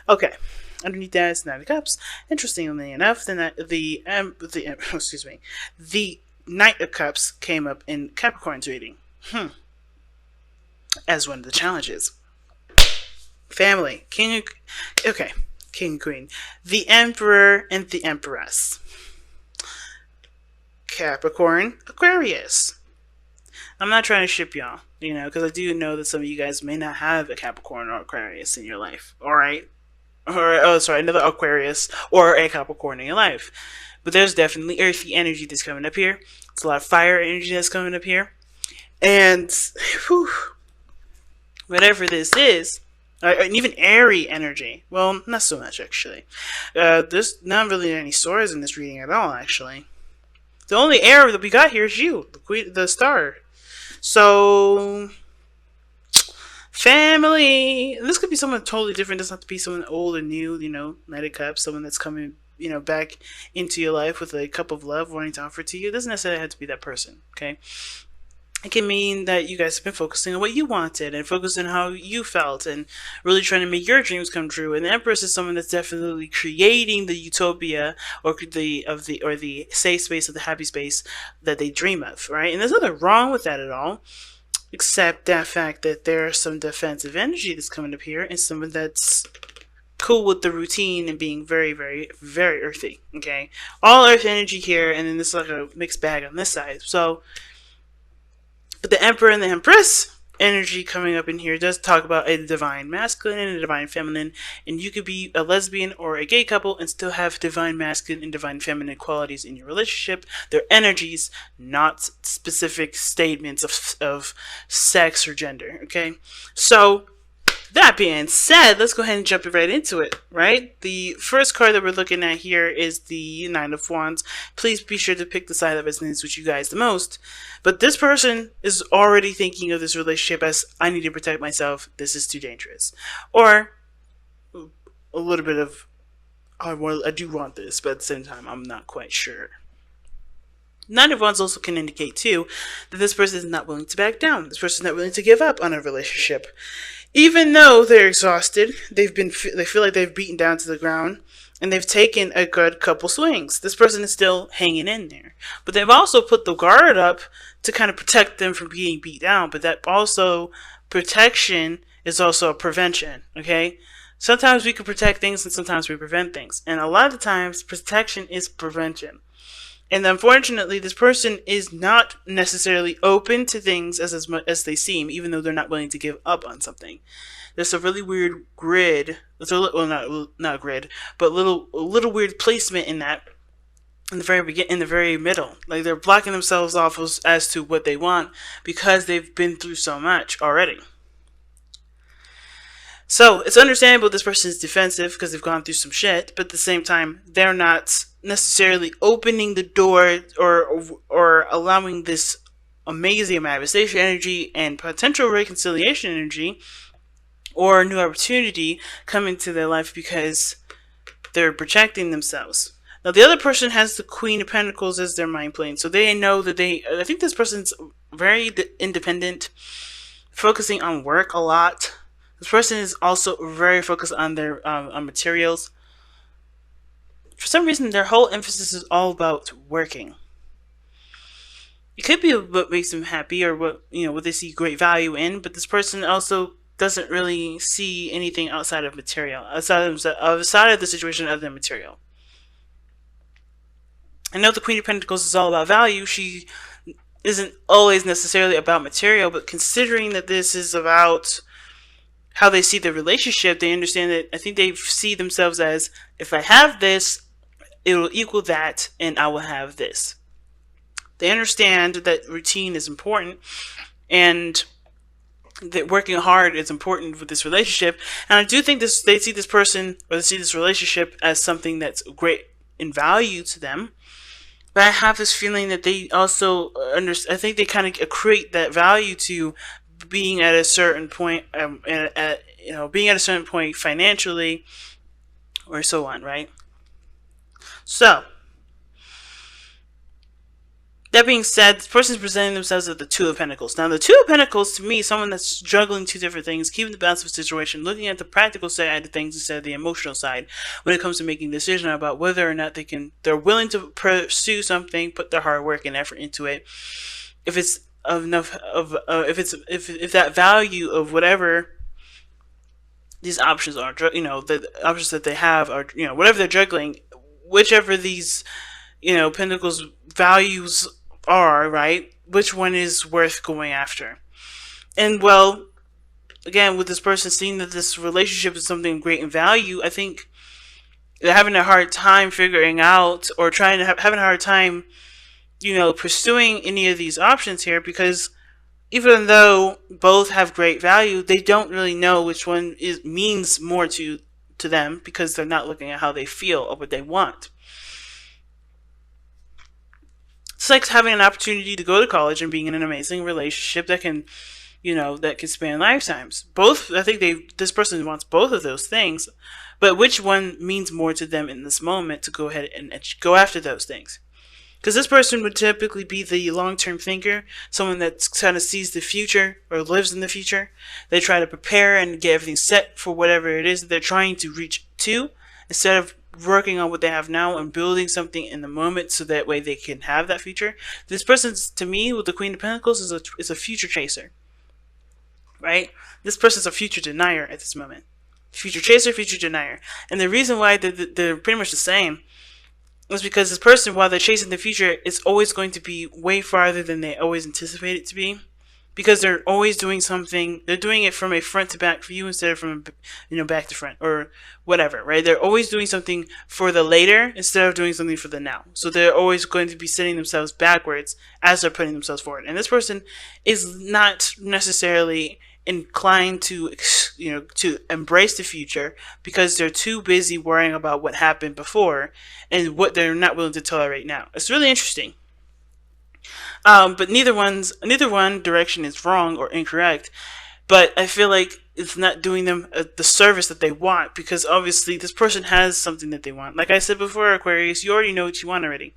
Okay. Underneath that is Nine of Cups. Interestingly enough, excuse me, the Knight of Cups came up in Capricorn's reading. As one of the challenges. Family, okay, King and Queen, the Emperor and the Empress, Capricorn, Aquarius. I'm not trying to ship y'all, because I do know that some of you guys may not have a Capricorn or Aquarius in your life. All right, another Aquarius or a Capricorn in your life. But there's definitely earthy energy that's coming up here. It's a lot of fire energy that's coming up here, and whew, whatever this is, and even airy energy. Well, not so much actually. There's not really any swords in this reading at all. Actually, the only air that we got here is you, the queen, the star. So, family. This could be someone totally different. It doesn't have to be someone old and new. Knight of Cups, someone that's coming, back into your life with a cup of love wanting to offer to you. It doesn't necessarily have to be that person. Okay. It can mean that you guys have been focusing on what you wanted and focusing on how you felt and really trying to make your dreams come true. And the Empress is someone that's definitely creating the utopia or the safe space or the happy space that they dream of, right? And there's nothing wrong with that at all, except that fact that there's some defensive energy that's coming up here and someone that's cool with the routine and being very, very, very earthy. Okay, all earth energy here, and then this is like a mixed bag on this side. So. But the Emperor and the Empress energy coming up in here does talk about a divine masculine and a divine feminine, and you could be a lesbian or a gay couple and still have divine masculine and divine feminine qualities in your relationship. They're energies, not specific statements of sex or gender. Okay, so that being said, let's go ahead and jump right into it, right? The first card that we're looking at here is the Nine of Wands. Please be sure to pick the side that resonates with you guys the most. But this person is already thinking of this relationship as, I need to protect myself, this is too dangerous. Or a little bit of, I do want this, but at the same time, I'm not quite sure. Nine of Wands also can indicate, too, that this person is not willing to back down. This person is not willing to give up on a relationship. Even though they're exhausted, they feel like they've beaten down to the ground, and they've taken a good couple swings. This person is still hanging in there. But they've also put the guard up to kind of protect them from being beat down. But that also, protection is also a prevention, okay? Sometimes we can protect things and sometimes we prevent things. And a lot of the times, protection is prevention. And unfortunately, this person is not necessarily open to things as much as they seem, even though they're not willing to give up on something. There's a really weird grid. Not grid, but a little weird placement in that. In the very middle, like they're blocking themselves off as to what they want because they've been through so much already. So it's understandable this person is defensive because they've gone through some shit, but at the same time, they're not necessarily opening the door or allowing this amazing manifestation energy and potential reconciliation energy or new opportunity come into their life because they're protecting themselves. Now, the other person has the Queen of Pentacles as their mind plane, so they know that I think this person's very independent, focusing on work a lot. This person is also very focused on their on materials. For some reason, their whole emphasis is all about working. It could be what makes them happy or what they see great value in, but this person also doesn't really see anything outside of material, outside of the situation of the material. I know the Queen of Pentacles is all about value. She isn't always necessarily about material, but considering that this is about how they see the relationship, they understand that I think they see themselves as, if I have this, it will equal that, and I will have this. They understand that routine is important, and that working hard is important with this relationship. And I do think they see this person, or they see this relationship as something that's great in value to them. But I have this feeling that they also I think they kind of equate that value to being at a certain point, being at a certain point financially, or so on, right? So That being said, this person is presenting themselves as the Two of Pentacles. Now, the Two of Pentacles, to me, is someone that's juggling two different things, keeping the balance of a situation, looking at the practical side of things instead of the emotional side when it comes to making a decision about whether or not they're willing to pursue something, put their hard work and effort into it. If it's enough of, if that value of whatever these options are, the options that they have are, whatever they're juggling, whichever these, Pentacles values are, right? Which one is worth going after? And well, again, with this person seeing that this relationship is something great in value, I think they're having a hard time figuring out, or trying to having a hard time, pursuing any of these options here, because even though both have great value, they don't really know which one means more to them, because they're not looking at how they feel or what they want. It's like having an opportunity to go to college and being in an amazing relationship that can, that can span lifetimes. Both, I think this person wants both of those things, but which one means more to them in this moment to go ahead and go after those things? Because this person would typically be the long-term thinker, someone that kind of sees the future or lives in the future. They try to prepare and get everything set for whatever it is that they're trying to reach to, instead of working on what they have now and building something in the moment so that way they can have that future. This person, to me, with the Queen of Pentacles, is a future chaser, right? This person's a future denier at this moment. Future chaser, future denier. And the reason why they're pretty much the same is because this person, while they're chasing the future, is always going to be way farther than they always anticipate it to be. Because they're always doing something, they're doing it from a front to back view instead of from, back to front or whatever, right? They're always doing something for the later instead of doing something for the now. So they're always going to be setting themselves backwards as they're putting themselves forward. And this person is not necessarily inclined to, to embrace the future, because they're too busy worrying about what happened before and what they're not willing to tolerate now. It's really interesting. But neither one direction is wrong or incorrect. But I feel like it's not doing them the service that they want, because obviously this person has something that they want. Like I said before, Aquarius, you already know what you want already.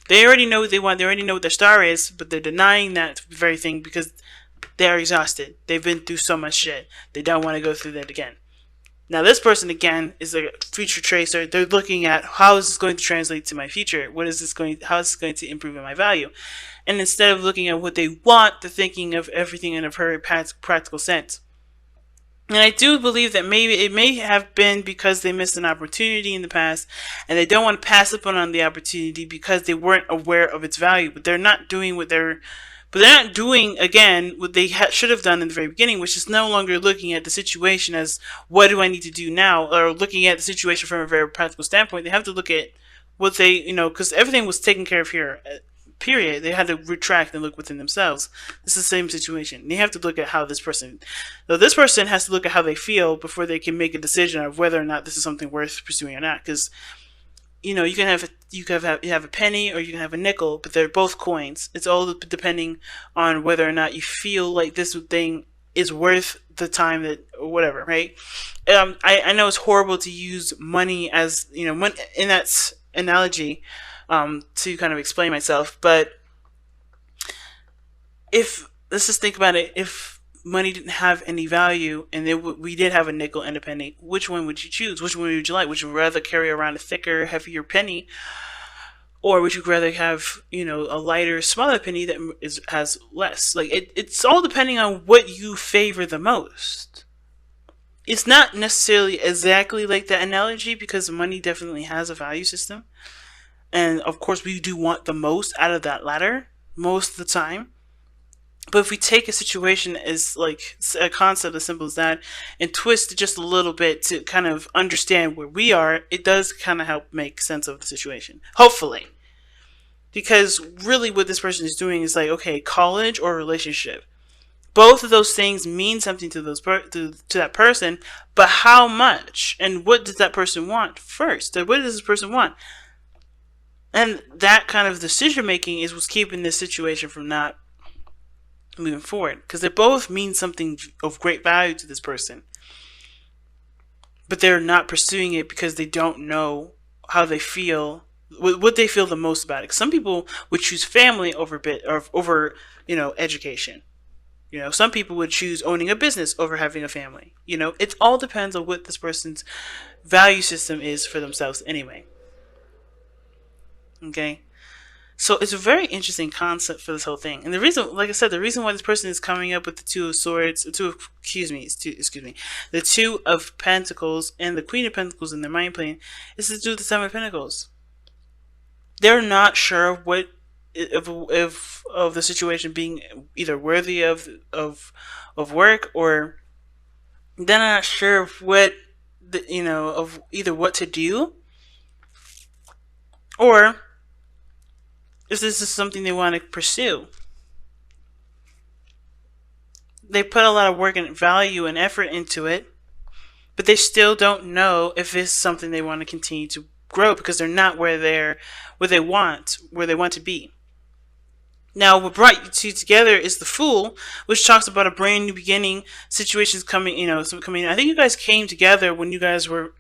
They already know what they want. They already know what their star is, but they're denying that very thing because they're exhausted. They've been through so much shit. They don't want to go through that again. Now, this person, again, is a future tracer. They're looking at, how is this going to translate to my future? How is this going to improve in my value? And instead of looking at what they want, they're thinking of everything in a very practical sense. And I do believe that maybe it may have been because they missed an opportunity in the past, and they don't want to pass up on the opportunity because they weren't aware of its value. But they're not doing again, what they should have done in the very beginning, which is no longer looking at the situation as, what do I need to do now? Or looking at the situation from a very practical standpoint. They have to look at what they, because everything was taken care of here, period. They had to retract and look within themselves. It's the same situation. They have to look at how this person has to look at how they feel before they can make a decision of whether or not this is something worth pursuing or not. Because, you can have a penny or you can have a nickel, but they're both coins. It's all depending on whether or not you feel like this thing is worth the time that, or whatever, right? I know it's horrible to use money as, in that analogy, to kind of explain myself, but let's just think about it. If money didn't have any value and we did have a nickel and a penny, which one would you choose? Which one would you like? Would you rather carry around a thicker, heavier penny, or would you rather have, a lighter, smaller penny that has less? Like, it's all depending on what you favor the most. It's not necessarily exactly like that analogy, because money definitely has a value system. And of course, we do want the most out of that ladder most of the time. But if we take a situation as like a concept as simple as that and twist it just a little bit to kind of understand where we are, it does kind of help make sense of the situation. Hopefully. Because really what this person is doing is like, okay, college or relationship. Both of those things mean something to to that person, but how much? And what does that person want first? What does this person want? And that kind of decision making is what's keeping this situation from not moving forward, because they both mean something of great value to this person, but they're not pursuing it because they don't know how they feel What they feel the most about it. Some people would choose family over education. Some people would choose owning a business over having a family. It all depends on what this person's value system is for themselves anyway. Okay? So it's a very interesting concept for this whole thing. And the reason, like I said, the reason why this person is coming up with the Two of Swords, the Two of Pentacles and the Queen of Pentacles in their mind plane is to do with the Seven of Pentacles. They're not sure what if of the situation being either worthy of work, or they're not sure of what of either what to do, or if this is something they want to pursue. They put a lot of work and value and effort into it, but they still don't know if it's something they want to continue to grow, because they're not where they want to be. Now, what brought you two together is the Fool, which talks about a brand new beginning, situations coming. I think you guys came together when you guys were,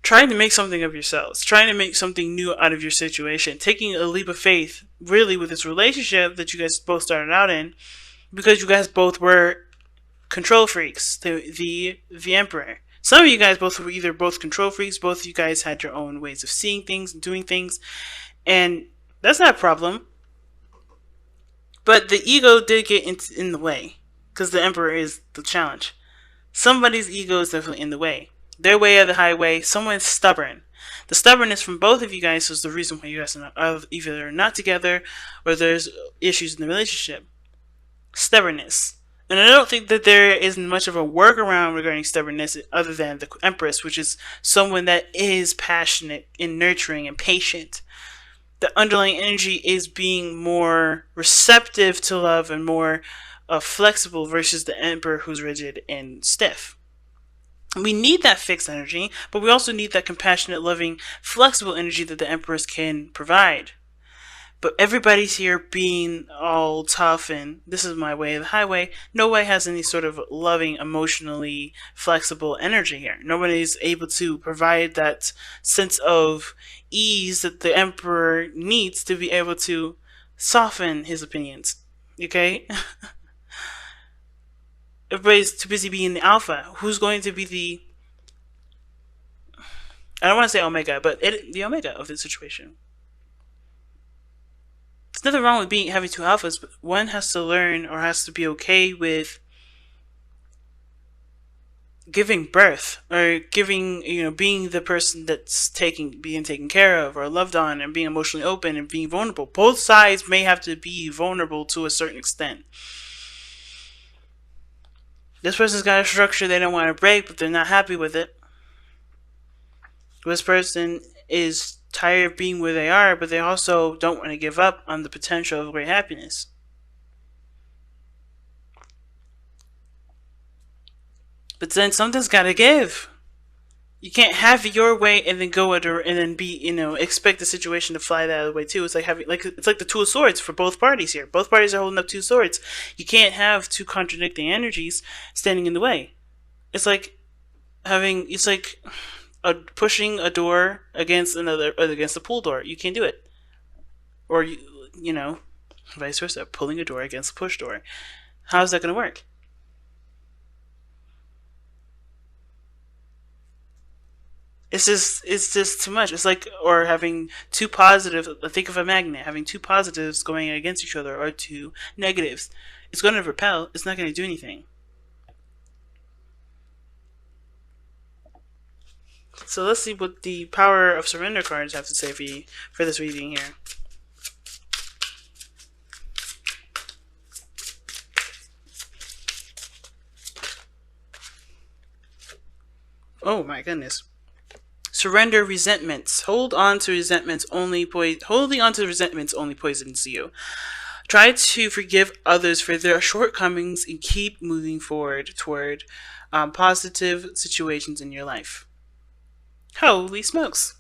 trying to make something of yourselves, trying to make something new out of your situation, taking a leap of faith, really, with this relationship that you guys both started out in, because you guys both were control freaks. The Emperor. Some of you guys both were either both control freaks, both of you guys had your own ways of seeing things and doing things, and that's not a problem. But the ego did get in the way, because the Emperor is the challenge. Somebody's ego is definitely in the way. Their way or the highway. Someone's stubborn. The stubbornness from both of you guys is the reason why you guys are either not together or there's issues in the relationship. Stubbornness. And I don't think that there is much of a workaround regarding stubbornness other than the Empress, which is someone that is passionate and nurturing and patient. The underlying energy is being more receptive to love and more flexible versus the Emperor, who's rigid and stiff. We need that fixed energy, but we also need that compassionate, loving, flexible energy that the Empress can provide. But everybody's here being all tough and this is my way or the highway. Nobody has any sort of loving, emotionally flexible energy here. Nobody's able to provide that sense of ease that the Emperor needs to be able to soften his opinions. Okay? Everybody's too busy being the alpha. Who's going to be the... I don't want to say omega, but the omega of the situation. There's nothing wrong with having two alphas, but one has to learn or has to be okay with giving birth or being the person that's being taken care of or loved on and being emotionally open and being vulnerable. Both sides may have to be vulnerable to a certain extent. This person's got a structure they don't want to break, but they're not happy with it. This person is tired of being where they are, but they also don't want to give up on the potential of great happiness. But then something's got to give. You can't have it your way and then go at her and then expect the situation to fly the other way too. It's like it's like the Two of Swords for both parties here. Both parties are holding up two swords. You can't have two contradicting energies standing in the way. It's like pushing a door against against a pool door. You can't do it. Or vice versa, pulling a door against a push door. How's that going to work? It's just too much. It's like, or having two positives. Think of a magnet having two positives going against each other, or two negatives. It's going to repel. It's not going to do anything. So let's see what the Power of Surrender cards have to say for this reading here. Oh my goodness. Surrender resentments. Holding on to resentments only poisons you. Try to forgive others for their shortcomings and keep moving forward toward positive situations in your life. Holy smokes.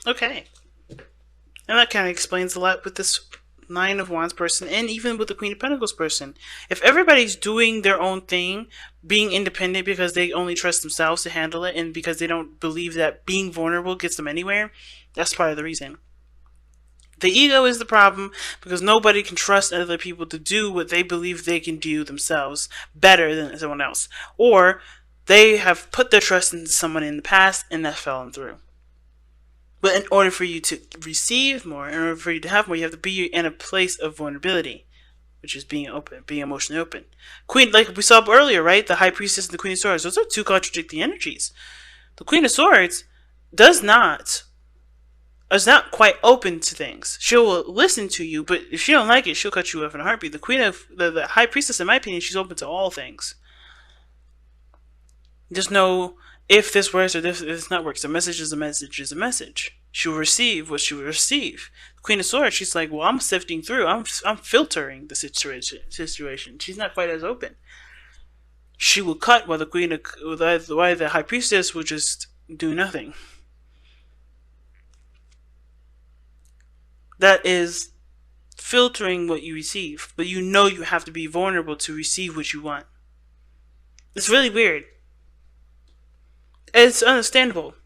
Okay. And that kind of explains a lot with this Nine of Wands person, and even with the Queen of Pentacles person. If everybody's doing their own thing, being independent because they only trust themselves to handle it, and because they don't believe that being vulnerable gets them anywhere, that's part of the reason. The ego is the problem because nobody can trust other people to do what they believe they can do themselves better than someone else. Or they have put their trust into someone in the past and that fell through. But in order for you to receive more, in order for you to have more, you have to be in a place of vulnerability, which is being open, being emotionally open. Queen, like we saw earlier, right? The High Priestess and the Queen of Swords, those are two contradicting energies. The Queen of Swords is not quite open to things. She'll listen to you, but if she don't like it, she'll cut you off in a heartbeat. The Queen of the High Priestess, in my opinion, she's open to all things. Just know if this works or if this not works. A message is a message is a message. She'll receive what she will receive. The Queen of Swords, she's like, well, I'm sifting through. I'm filtering the situation. She's not quite as open. She will cut while the High Priestess will just do nothing. That is filtering what you receive, but you know you have to be vulnerable to receive what you want. It's really weird. It's understandable.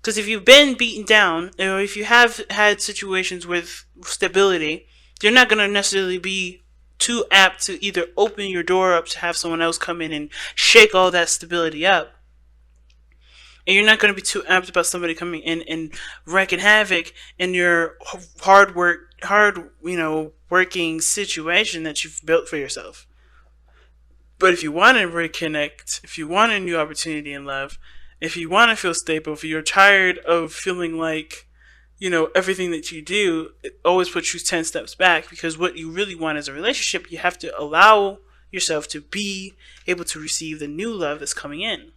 Because if you've been beaten down, or if you have had situations with stability, you're not going to necessarily be too apt to either open your door up to have someone else come in and shake all that stability up. And you're not going to be too apt about somebody coming in and wreaking havoc in your working situation that you've built for yourself. But if you want to reconnect, if you want a new opportunity in love, if you want to feel stable, if you're tired of feeling like, everything that you do, it always puts you 10 steps back, because what you really want is a relationship. You have to allow yourself to be able to receive the new love that's coming in.